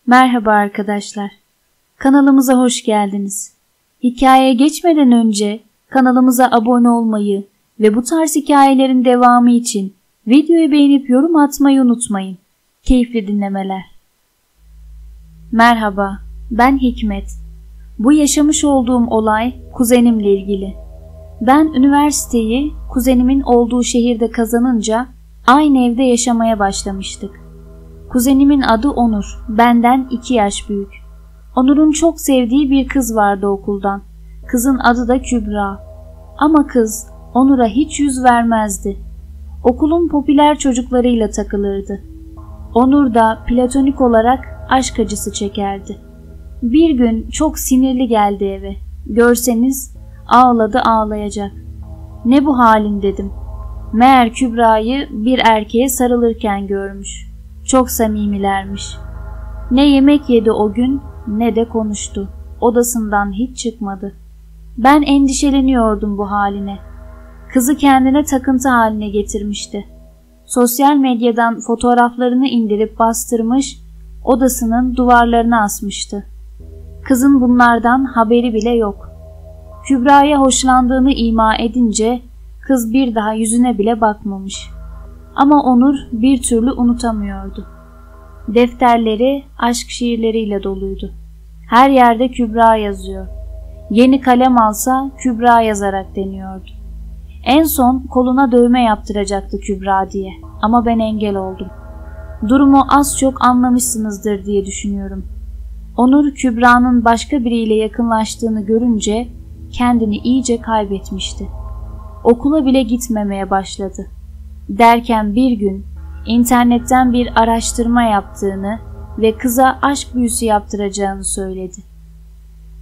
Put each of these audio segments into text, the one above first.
Merhaba arkadaşlar. Kanalımıza hoş geldiniz. Hikayeye geçmeden önce kanalımıza abone olmayı ve bu tarz hikayelerin devamı için videoyu beğenip yorum atmayı unutmayın. Keyifli dinlemeler. Merhaba, ben Hikmet. Bu yaşamış olduğum olay kuzenimle ilgili. Ben üniversiteyi kuzenimin olduğu şehirde kazanınca aynı evde yaşamaya başlamıştık. Kuzenimin adı Onur, benden 2 yaş büyük. Onur'un çok sevdiği bir kız vardı okuldan. Kızın adı da Kübra. Ama kız Onur'a hiç yüz vermezdi. Okulun popüler çocuklarıyla takılırdı. Onur da platonik olarak aşk acısı çekerdi. Bir gün çok sinirli geldi eve. Görseniz ağladı ağlayacak. Ne bu halin dedim. Meğer Kübra'yı bir erkeğe sarılırken görmüş. Çok samimilermiş. Ne yemek yedi o gün ne de konuştu. Odasından hiç çıkmadı. Ben endişeleniyordum bu haline. Kızı kendine takıntı haline getirmişti. Sosyal medyadan fotoğraflarını indirip bastırmış, odasının duvarlarına asmıştı. Kızın bunlardan haberi bile yok. Kübra'ya hoşlandığını ima edince kız bir daha yüzüne bile bakmamış. Ama Onur bir türlü unutamıyordu. Defterleri aşk şiirleriyle doluydu. Her yerde Kübra yazıyor. Yeni kalem alsa Kübra yazarak deniyordu. En son koluna dövme yaptıracaktı Kübra diye ama ben engel oldum. Durumu az çok anlamışsınızdır diye düşünüyorum. Onur Kübra'nın başka biriyle yakınlaştığını görünce kendini iyice kaybetmişti. Okula bile gitmemeye başladı. Derken bir gün internetten bir araştırma yaptığını ve kıza aşk büyüsü yaptıracağını söyledi.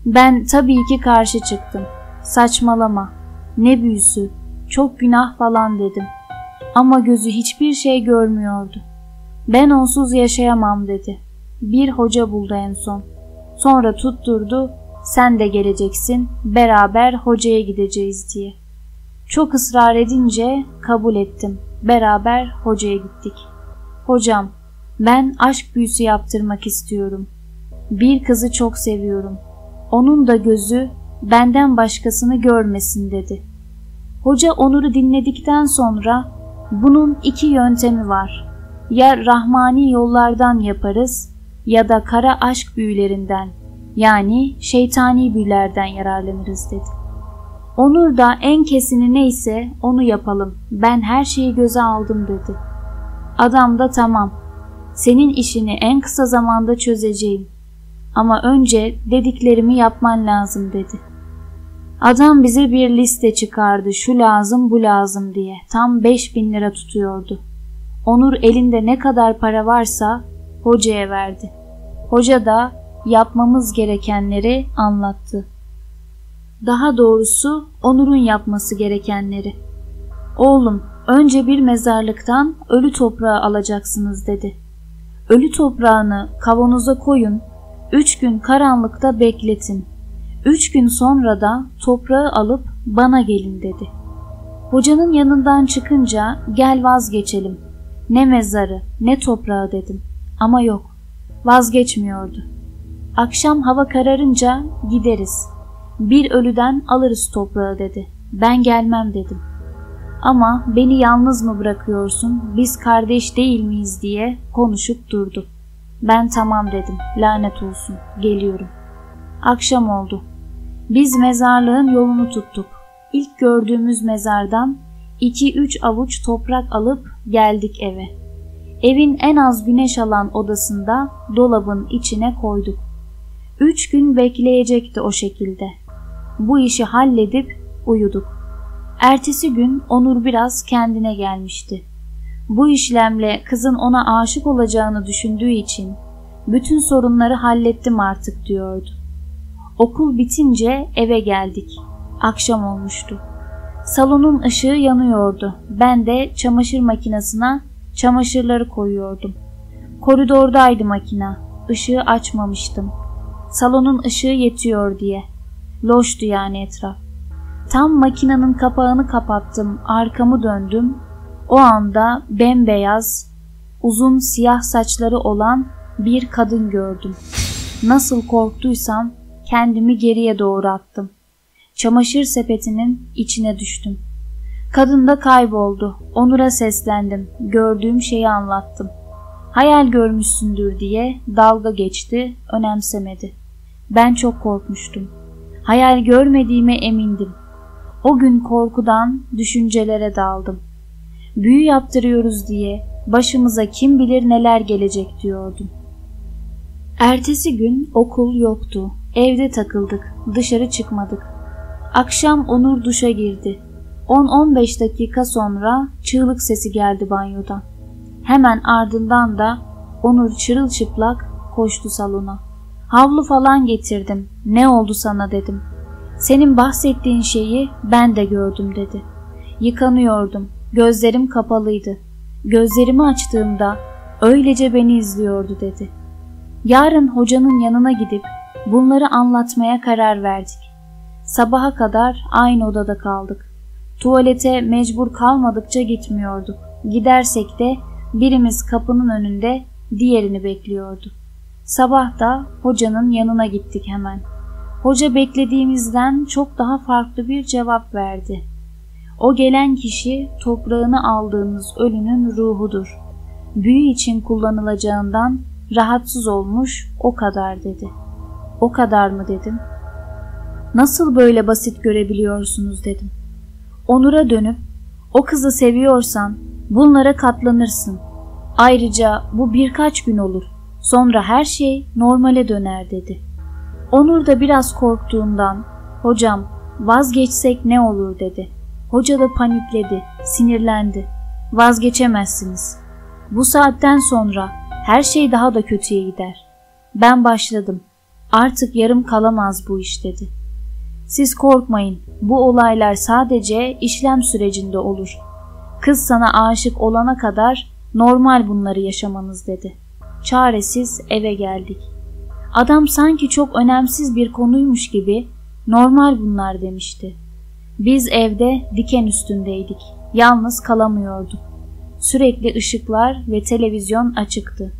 Ben tabii ki karşı çıktım. Saçmalama, ne büyüsü, çok günah falan dedim. Ama gözü hiçbir şey görmüyordu. Ben onsuz yaşayamam dedi. Bir hoca buldu en son. Sonra tutturdu, sen de geleceksin, beraber hocaya gideceğiz diye. Çok ısrar edince kabul ettim. Beraber hocaya gittik. Hocam, ben aşk büyüsü yaptırmak istiyorum. Bir kızı çok seviyorum. Onun da gözü benden başkasını görmesin dedi. Hoca Onur'u dinledikten sonra bunun 2 yöntemi var. Ya rahmani yollardan yaparız ya da kara aşk büyülerinden yani şeytani büyülerden yararlanırız dedi. Onur da en kesini neyse onu yapalım. Ben her şeyi göze aldım dedi. Adam da tamam. Senin işini en kısa zamanda çözeceğim. Ama önce dediklerimi yapman lazım dedi. Adam bize bir liste çıkardı. Şu lazım bu lazım diye. Tam 5.000 lira tutuyordu. Onur elinde ne kadar para varsa hocaya verdi. Hoca da yapmamız gerekenleri anlattı. Daha doğrusu Onur'un yapması gerekenleri. Oğlum, önce bir mezarlıktan ölü toprağı alacaksınız dedi. Ölü toprağını kavanoza koyun, 3 gün karanlıkta bekletin. 3 gün sonra da toprağı alıp bana gelin dedi. Hocanın yanından çıkınca gel vazgeçelim. Ne mezarı ne toprağı dedim. Ama yok, vazgeçmiyordu. Akşam hava kararınca gideriz. Bir ölüden alırız toprağı dedi. Ben gelmem dedim. Ama beni yalnız mı bırakıyorsun, biz kardeş değil miyiz diye konuşup durdu. Ben tamam dedim, lanet olsun, geliyorum. Akşam oldu. Biz mezarlığın yolunu tuttuk. İlk gördüğümüz mezardan 2-3 avuç toprak alıp geldik eve. Evin en az güneş alan odasında dolabın içine koyduk. 3 gün bekleyecekti o şekilde. Bu işi halledip uyuduk. Ertesi gün Onur biraz kendine gelmişti. Bu işlemle kızın ona aşık olacağını düşündüğü için bütün sorunları hallettim artık diyordu. Okul bitince eve geldik. Akşam olmuştu. Salonun ışığı yanıyordu. Ben de çamaşır makinesine çamaşırları koyuyordum. Koridordaydı makine. Işığı açmamıştım. Salonun ışığı yetiyor diye. Loştu yani etraf. Tam makinenin kapağını kapattım, arkamı döndüm. O anda bembeyaz, uzun siyah saçları olan bir kadın gördüm. Nasıl korktuysam kendimi geriye doğru attım. Çamaşır sepetinin içine düştüm. Kadın da kayboldu. Onur'a seslendim. Gördüğüm şeyi anlattım. Hayal görmüşsündür diye dalga geçti, önemsemedi. Ben çok korkmuştum. Hayal görmediğime emindim. O gün korkudan düşüncelere daldım. Büyü yaptırıyoruz diye başımıza kim bilir neler gelecek diyordum. Ertesi gün okul yoktu. Evde takıldık. Dışarı çıkmadık. Akşam Onur duşa girdi. 10-15 dakika sonra çığlık sesi geldi banyodan. Hemen ardından da Onur çırılçıplak koştu salona. Havlu falan getirdim. Ne oldu sana dedim. Senin bahsettiğin şeyi ben de gördüm dedi. Yıkanıyordum. Gözlerim kapalıydı. Gözlerimi açtığımda öylece beni izliyordu dedi. Yarın hocanın yanına gidip bunları anlatmaya karar verdik. Sabaha kadar aynı odada kaldık. Tuvalete mecbur kalmadıkça gitmiyorduk. Gidersek de birimiz kapının önünde diğerini bekliyordu. Sabah da hocanın yanına gittik hemen. Hoca beklediğimizden çok daha farklı bir cevap verdi. O gelen kişi toprağını aldığınız ölünün ruhudur. Büyü için kullanılacağından rahatsız olmuş, o kadar dedi. O kadar mı dedim. Nasıl böyle basit görebiliyorsunuz dedim. Onur'a dönüp o kızı seviyorsan bunlara katlanırsın. Ayrıca bu birkaç gün olur. Sonra her şey normale döner dedi. Onur da biraz korktuğundan hocam vazgeçsek ne olur dedi. Hoca da panikledi, sinirlendi. Vazgeçemezsiniz. Bu saatten sonra her şey daha da kötüye gider. Ben başladım. Artık yarım kalamaz bu iş dedi. Siz korkmayın. Bu olaylar sadece işlem sürecinde olur. Kız sana aşık olana kadar normal bunları yaşamanız dedi. Çaresiz eve geldik. Adam sanki çok önemsiz bir konuymuş gibi normal bunlar demişti. Biz evde diken üstündeydik. Yalnız kalamıyorduk. Sürekli ışıklar ve televizyon açıktı.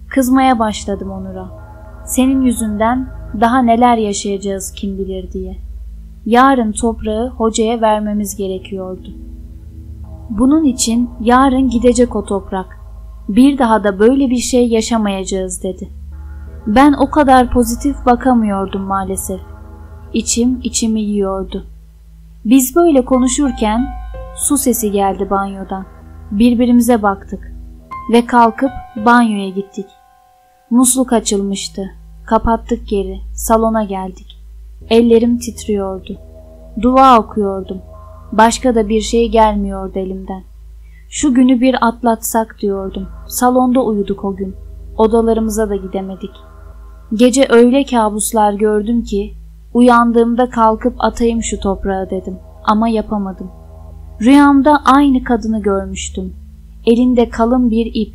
Kızmaya başladım Onur'a. Senin yüzünden daha neler yaşayacağız kim bilir diye. Yarın toprağı hocaya vermemiz gerekiyordu. Bunun için yarın gidecek o toprak. Bir daha da böyle bir şey yaşamayacağız dedi. Ben o kadar pozitif bakamıyordum maalesef. İçim içimi yiyordu. Biz böyle konuşurken su sesi geldi banyodan. Birbirimize baktık ve kalkıp banyoya gittik. Musluk açılmıştı. Kapattık geri. Salona geldik. Ellerim titriyordu. Dua okuyordum. Başka da bir şey gelmiyordu elimden. Şu günü bir atlatsak diyordum. Salonda uyuduk o gün. Odalarımıza da gidemedik. Gece öyle kabuslar gördüm ki uyandığımda kalkıp atayım şu toprağa dedim. Ama yapamadım. Rüyamda aynı kadını görmüştüm. Elinde kalın bir ip,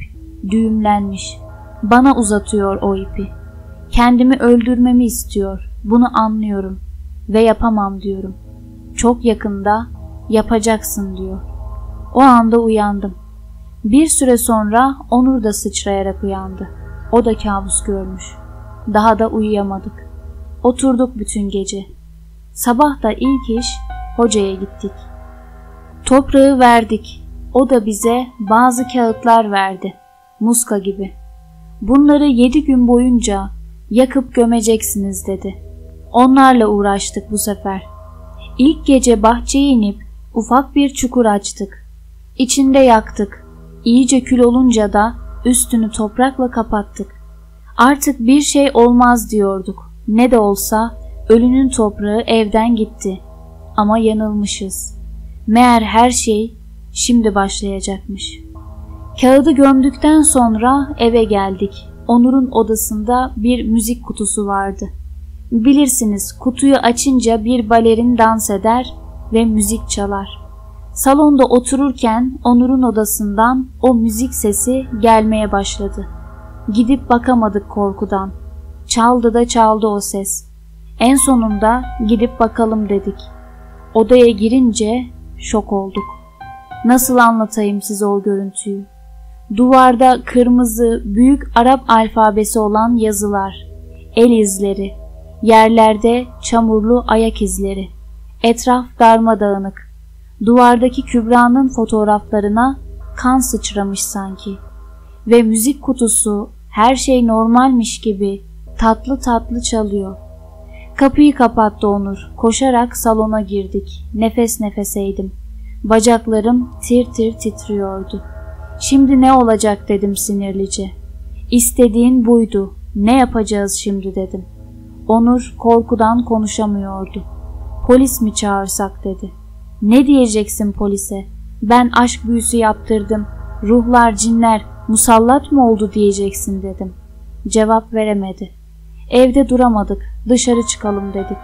düğümlenmiş. Bana uzatıyor o ipi. Kendimi öldürmemi istiyor. Bunu anlıyorum. Ve yapamam diyorum. Çok yakında yapacaksın diyor. O anda uyandım. Bir süre sonra Onur da sıçrayarak uyandı. O da kabus görmüş. Daha da uyuyamadık. Oturduk bütün gece. Sabah da ilk iş hocaya gittik. Toprağı verdik. O da bize bazı kağıtlar verdi. Muska gibi. Bunları 7 gün boyunca yakıp gömeceksiniz dedi. Onlarla uğraştık bu sefer. İlk gece bahçeye inip ufak bir çukur açtık. İçinde yaktık. İyice kül olunca da üstünü toprakla kapattık. Artık bir şey olmaz diyorduk. Ne de olsa ölünün toprağı evden gitti. Ama yanılmışız. Meğer her şey şimdi başlayacakmış. Kağıdı gömdükten sonra eve geldik. Onur'un odasında bir müzik kutusu vardı. Bilirsiniz, kutuyu açınca bir balerin dans eder ve müzik çalar. Salonda otururken Onur'un odasından o müzik sesi gelmeye başladı. Gidip bakamadık korkudan. Çaldı da çaldı o ses. En sonunda gidip bakalım dedik. Odaya girince şok olduk. Nasıl anlatayım size o görüntüyü? Duvarda kırmızı, büyük Arap alfabesi olan yazılar, el izleri, yerlerde çamurlu ayak izleri, etraf darmadağınık. Duvardaki Kübra'nın fotoğraflarına kan sıçramış sanki. Ve müzik kutusu her şey normalmiş gibi tatlı tatlı çalıyor. Kapıyı kapattı Onur. Koşarak salona girdik. Nefes nefeseydim. Bacaklarım tir tir titriyordu. Şimdi ne olacak dedim sinirlice. İstediğin buydu. Ne yapacağız şimdi dedim. Onur korkudan konuşamıyordu. Polis mi çağırsak dedi. Ne diyeceksin polise? Ben aşk büyüsü yaptırdım. Ruhlar, cinler musallat mı oldu diyeceksin dedim. Cevap veremedi. Evde duramadık. Dışarı çıkalım dedik.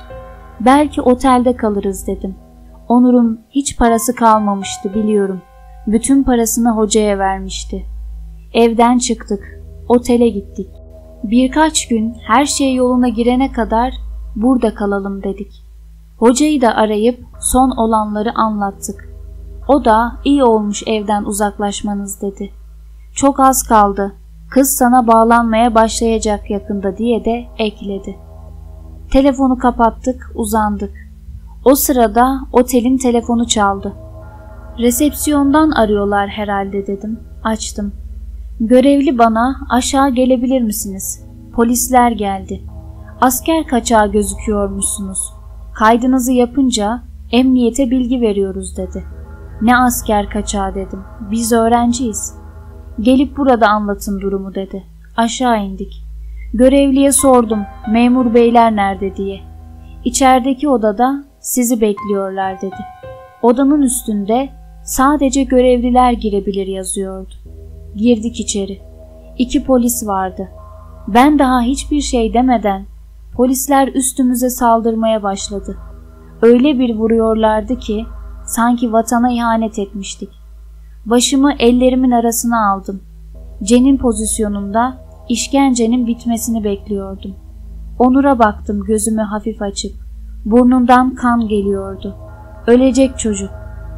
Belki otelde kalırız dedim. Onur'un hiç parası kalmamıştı biliyorum. Bütün parasını hocaya vermişti. Evden çıktık. Otele gittik. Birkaç gün her şey yoluna girene kadar burada kalalım dedik. Hocayı da arayıp son olanları anlattık. O da iyi olmuş evden uzaklaşmanız dedi. Çok az kaldı. Kız sana bağlanmaya başlayacak yakında diye de ekledi. Telefonu kapattık, uzandık. O sırada otelin telefonu çaldı. Resepsiyondan arıyorlar herhalde dedim. Açtım. Görevli bana aşağı gelebilir misiniz? Polisler geldi. Asker kaçağı gözüküyormuşsunuz. Kaydınızı yapınca emniyete bilgi veriyoruz dedi. Ne asker kaçağı dedim. Biz öğrenciyiz. Gelip burada anlatın durumu dedi. Aşağı indik. Görevliye sordum memur beyler nerede diye. İçerideki odada sizi bekliyorlar dedi. Odanın üstünde sadece görevliler girebilir yazıyordu. Girdik içeri. 2 polis vardı. Ben daha hiçbir şey demeden polisler üstümüze saldırmaya başladı. Öyle bir vuruyorlardı ki sanki vatana ihanet etmiştik. Başımı ellerimin arasına aldım. Cenin pozisyonunda işkencenin bitmesini bekliyordum. Onur'a baktım gözümü hafif açıp. Burnundan kan geliyordu. Ölecek çocuk.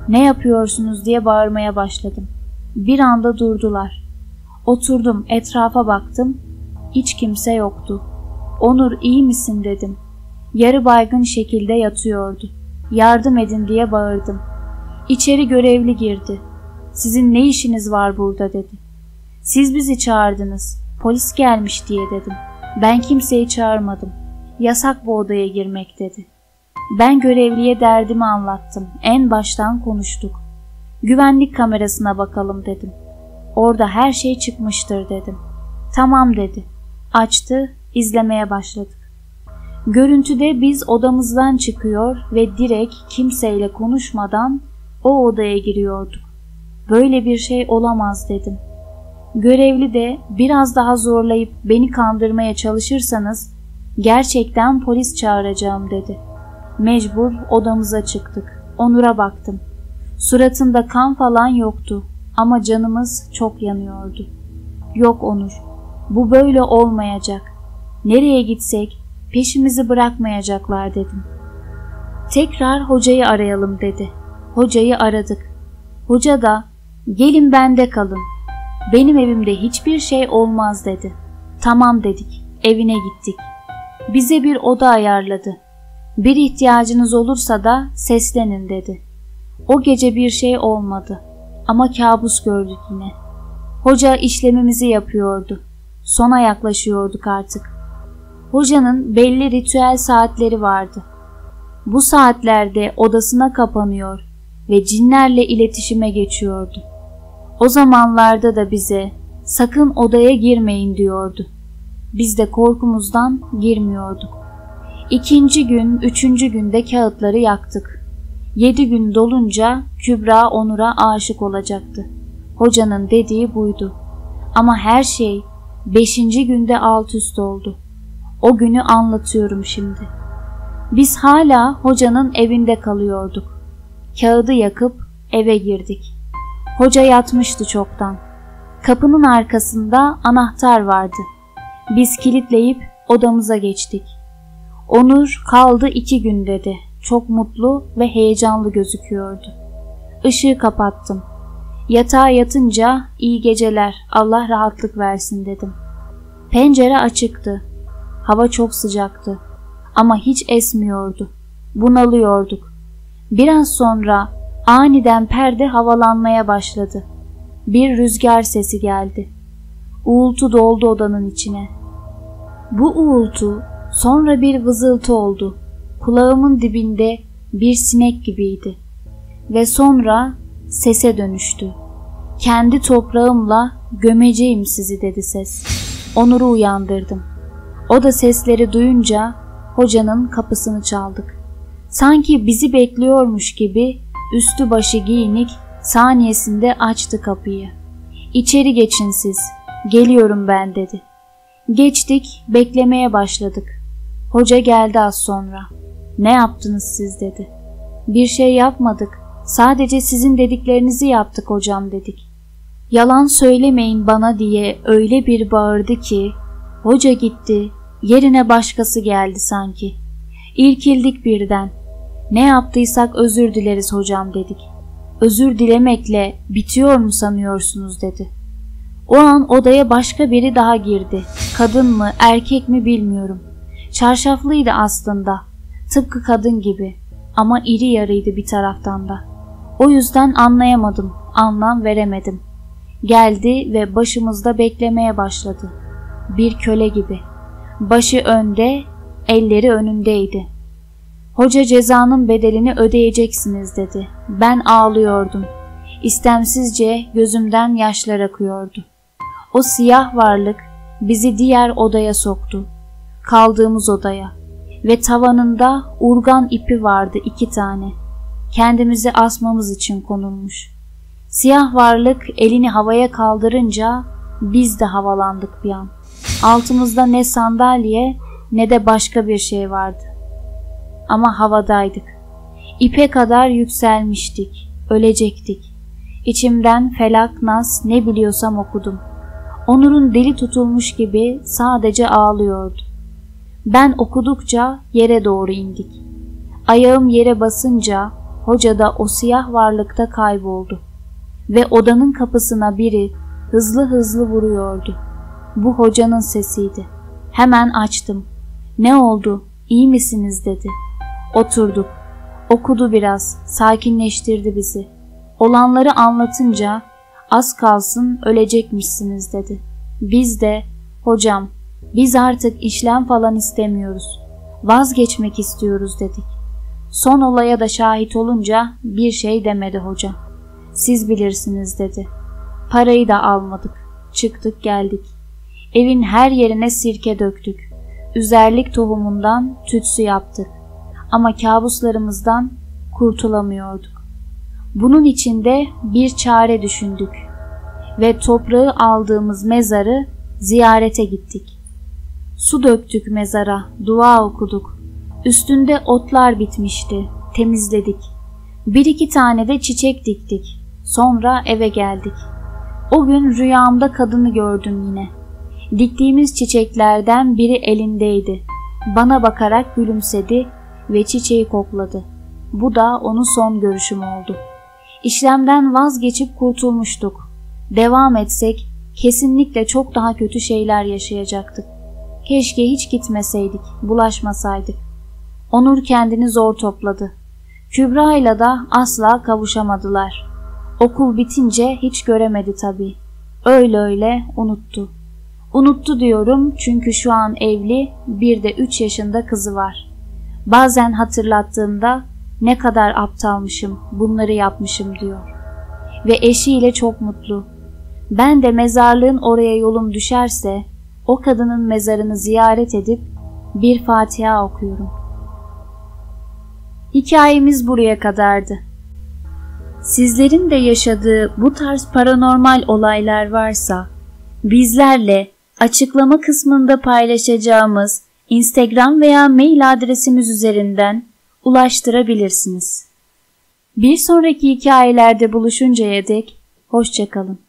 Ne yapıyorsunuz diye bağırmaya başladım. Bir anda durdular. Oturdum, etrafa baktım. Hiç kimse yoktu. Onur iyi misin dedim. Yarı baygın şekilde yatıyordu. Yardım edin diye bağırdım. İçeri görevli girdi. Sizin ne işiniz var burada dedi. Siz bizi çağırdınız. Polis gelmiş diye dedim. Ben kimseyi çağırmadım. Yasak bu odaya girmek dedi. Ben görevliye derdimi anlattım. En baştan konuştuk. Güvenlik kamerasına bakalım dedim. Orada her şey çıkmıştır dedim. Tamam dedi. Açtı, izlemeye başladık. Görüntüde biz odamızdan çıkıyor ve direkt kimseyle konuşmadan o odaya giriyorduk. Böyle bir şey olamaz dedim. Görevli de biraz daha zorlayıp beni kandırmaya çalışırsanız gerçekten polis çağıracağım dedi. Mecbur odamıza çıktık. Onur'a baktım. Suratında kan falan yoktu ama canımız çok yanıyordu. Yok Onur, bu böyle olmayacak. Nereye gitsek peşimizi bırakmayacaklar dedim. Tekrar hocayı arayalım dedi. Hocayı aradık. Hoca da gelin bende kalın. Benim evimde hiçbir şey olmaz dedi. Tamam dedik. Evine gittik. Bize bir oda ayarladı. Bir ihtiyacınız olursa da seslenin dedi. O gece bir şey olmadı. Ama kabus gördük yine. Hoca işlemimizi yapıyordu. Sona yaklaşıyorduk artık. Hocanın belli ritüel saatleri vardı. Bu saatlerde odasına kapanıyor ve cinlerle iletişime geçiyordu. O zamanlarda da bize sakın odaya girmeyin diyordu. Biz de korkumuzdan girmiyorduk. 2. gün, 3. günde kağıtları yaktık. 7 gün dolunca Kübra Onur'a aşık olacaktı. Hocanın dediği buydu. Ama her şey 5. günde alt üst oldu. O günü anlatıyorum şimdi. Biz hala hocanın evinde kalıyorduk. Kağıdı yakıp eve girdik. Hoca yatmıştı çoktan. Kapının arkasında anahtar vardı. Biz kilitleyip odamıza geçtik. Onur kaldı 2 gün dedi. Çok mutlu ve heyecanlı gözüküyordu. Işığı kapattım. Yatağa yatınca iyi geceler, Allah rahatlık versin dedim. Pencere açıktı. Hava çok sıcaktı ama hiç esmiyordu. Bunalıyorduk. Biraz sonra aniden perde havalanmaya başladı. Bir rüzgar sesi geldi. Uğultu doldu odanın içine. Bu uğultu sonra bir vızıltı oldu. Kulağımın dibinde bir sinek gibiydi. Ve sonra sese dönüştü. Kendi toprağımla gömeceğim sizi dedi ses. Onur'u uyandırdım. O da sesleri duyunca hocanın kapısını çaldık. Sanki bizi bekliyormuş gibi üstü başı giyinik saniyesinde açtı kapıyı. İçeri geçin siz, geliyorum ben dedi. Geçtik, beklemeye başladık. Hoca geldi az sonra. Ne yaptınız siz dedi. Bir şey yapmadık, sadece sizin dediklerinizi yaptık hocam dedik. Yalan söylemeyin bana diye öyle bir bağırdı ki, hoca gitti, yerine başkası geldi sanki. İrkildik birden. Ne yaptıysak özür dileriz hocam dedik. Özür dilemekle bitiyor mu sanıyorsunuz dedi. O an odaya başka biri daha girdi. Kadın mı erkek mi bilmiyorum. Çarşaflıydı aslında. Tıpkı kadın gibi. Ama iri yarıydı bir taraftan da. O yüzden anlayamadım, anlam veremedim. Geldi ve başımızda beklemeye başladı. Bir köle gibi. Başı önde, elleri önündeydi. Hoca cezanın bedelini ödeyeceksiniz dedi. Ben ağlıyordum. İstemsizce gözümden yaşlar akıyordu. O siyah varlık bizi diğer odaya soktu. Kaldığımız odaya. Ve tavanında urgan ipi vardı 2 tane. Kendimizi asmamız için konulmuş. Siyah varlık elini havaya kaldırınca biz de havalandık bir an. Altımızda ne sandalye ne de başka bir şey vardı. Ama havadaydık. İpe kadar yükselmiştik. Ölecektik. İçimden felak nas ne biliyorsam okudum. Onur'un deli tutulmuş gibi sadece ağlıyordu. Ben okudukça yere doğru indik. Ayağım yere basınca hoca da o siyah varlıkta kayboldu. Ve odanın kapısına biri hızlı hızlı vuruyordu. Bu hocanın sesiydi. Hemen açtım. Ne oldu? İyi misiniz dedi. Oturduk. Okudu biraz. Sakinleştirdi bizi. Olanları anlatınca az kalsın ölecekmişsiniz dedi. Biz de hocam biz artık işlem falan istemiyoruz. Vazgeçmek istiyoruz dedik. Son olaya da şahit olunca bir şey demedi hoca. Siz bilirsiniz dedi. Parayı da almadık. Çıktık geldik. Evin her yerine sirke döktük. Üzerlik tohumundan tütsü yaptık. Ama kabuslarımızdan kurtulamıyorduk. Bunun içinde bir çare düşündük. Ve toprağı aldığımız mezarı ziyarete gittik. Su döktük mezara, dua okuduk. Üstünde otlar bitmişti, temizledik. 1-2 tane de çiçek diktik. Sonra eve geldik. O gün rüyamda kadını gördüm yine. Diktiğimiz çiçeklerden biri elindeydi. Bana bakarak gülümsedi ve çiçeği kokladı. Bu da onun son görüşüm oldu. İşlemden vazgeçip kurtulmuştuk. Devam etsek kesinlikle çok daha kötü şeyler yaşayacaktık. Keşke hiç gitmeseydik, bulaşmasaydık. Onur kendini zor topladı. Kübra'yla da asla kavuşamadılar. Okul bitince hiç göremedi tabii. Öyle unuttu. Unuttu diyorum çünkü şu an evli, bir de 3 yaşında kızı var. Bazen hatırlattığımda ne kadar aptalmışım, bunları yapmışım diyor. Ve eşiyle çok mutlu. Ben de mezarlığın oraya yolum düşerse o kadının mezarını ziyaret edip bir Fatiha okuyorum. Hikayemiz buraya kadardı. Sizlerin de yaşadığı bu tarz paranormal olaylar varsa bizlerle açıklama kısmında paylaşacağımız Instagram veya mail adresimiz üzerinden ulaştırabilirsiniz. Bir sonraki hikayelerde buluşuncaya dek hoşça kalın.